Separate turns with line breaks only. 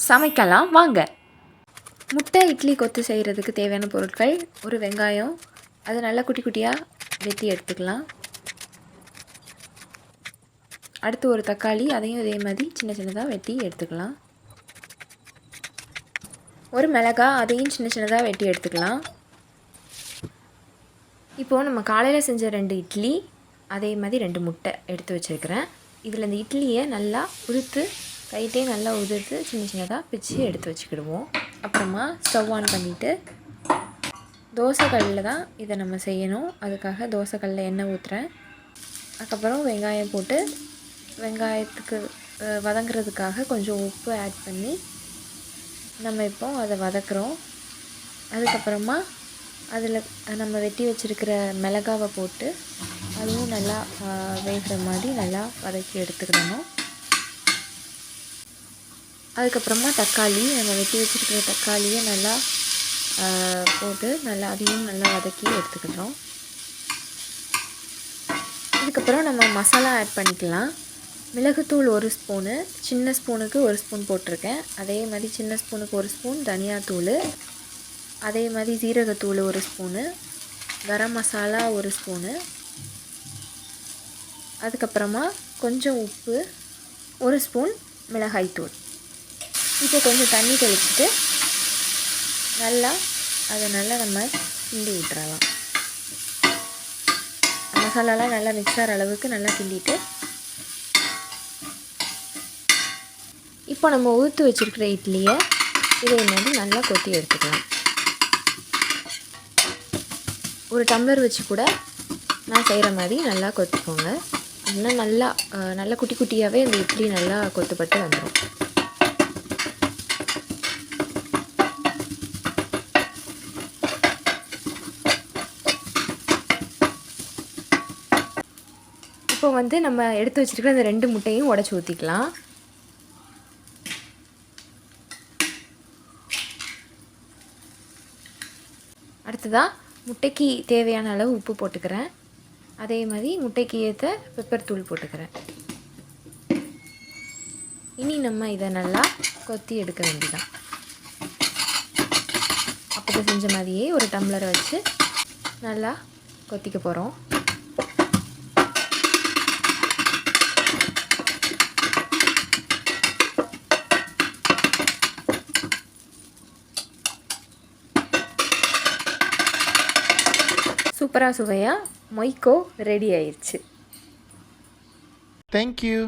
சமைக்கலாம் வாங்க. முட்டை இட்லி கொத்து செய்கிறதுக்கு தேவையான பொருட்கள்: ஒரு வெங்காயம், அது நல்லா குட்டி குட்டியாக வெட்டி எடுத்துக்கலாம். அடுத்து ஒரு தக்காளி, அதையும் இதே மாதிரி சின்ன சின்னதாக வெட்டி எடுத்துக்கலாம். ஒரு மிளகாய், அதையும் சின்ன சின்னதாக வெட்டி எடுத்துக்கலாம். இப்போது நம்ம காலையில் செஞ்ச 2 இட்லி, அதே மாதிரி 2 முட்டை எடுத்து வச்சுருக்கிறேன். இதில் இந்த இட்லியை நல்லா உதுத்து, கைட்டே நல்லா உதுத்து சின்ன சின்னதாக பிச்சு எடுத்து வச்சுக்கிடுவோம். அப்புறமா ஸ்டவ் ஆன் பண்ணிவிட்டு தோசைக்கல்லில் தான் இதை நம்ம செய்யணும். அதுக்காக தோசைக்கல்லில் எண்ணெய் ஊற்றுறேன். அதுக்கப்புறம் வெங்காயம் போட்டு வெங்காயத்துக்கு வதங்குறதுக்காக கொஞ்சம் உப்பு ஆட் பண்ணி நம்ம இப்போ அதை வதக்குறோம். அதுக்கப்புறமா அதில் நம்ம வெட்டி வச்சுருக்கிற மிளகாவை போட்டு அதுவும் நல்லா வேகிற மாதிரி நல்லா வதக்கி எடுத்துக்கிடணும். அதுக்கப்புறமா தக்காளி, நம்ம வெட்டி வச்சுருக்கிற தக்காளியை நல்லா போட்டு நல்லா அதையும் நல்லா வதக்கி எடுத்துக்கிடுறோம். இதுக்கப்புறம் நம்ம மசாலா ஆட் பண்ணிக்கலாம். மிளகுத்தூள் 1 ஸ்பூனு, சின்ன ஸ்பூனுக்கு 1 ஸ்பூன் போட்டிருக்கேன். அதே மாதிரி சின்ன ஸ்பூனுக்கு 1 ஸ்பூன் தனியாத்தூள், அதே மாதிரி ஜீரகத்தூள் 1 ஸ்பூனு, கரம் மசாலா 1 ஸ்பூனு, அதுக்கப்புறமா கொஞ்சம் உப்பு, 1 ஸ்பூன் மிளகாய்த்தூள். இப்போ கொஞ்சம் தண்ணி தெளிச்சுட்டு அதை நல்லா நம்ம கிண்டி விட்டுறலாம். மசாலாலாம் நல்லா மிக்ஸ் ஆகிற அளவுக்கு நல்லா கிண்டிட்டு, இப்போ நம்ம ஊற்றி வச்சுருக்கிற இட்லியை இதே மாதிரி நல்லா கொத்தி எடுத்துக்கலாம். ஒரு டம்ளர் வச்சு கூட நான் செய்கிற மாதிரி நல்லா கொத்திக்கோங்க. அப்படின்னா நல்லா குட்டி குட்டியாகவே இந்த இட்லி நல்லா கொத்துப்பட்டு வந்துடும். இப்போ நம்ம எடுத்து வச்சுருக்கிற அந்த 2 முட்டையும் உடச்சி ஊற்றிக்கலாம். அடுத்ததாக முட்டைக்கு தேவையான அளவு உப்பு போட்டுக்கிறேன். அதே மாதிரி முட்டைக்கு ஏற்ற பெப்பர் தூள் போட்டுக்கிறேன். இனி நம்ம இதை நல்லா கொத்தி எடுக்க வேண்டியதான். அப்போ செஞ்ச மாதிரியே ஒரு டம்ளரை வச்சு நல்லா கொத்திக்க போகிறோம். சூப்பராக சுவையாக மொய்க்கோ ரெடி ஆயிடுச்சு.
Thank you.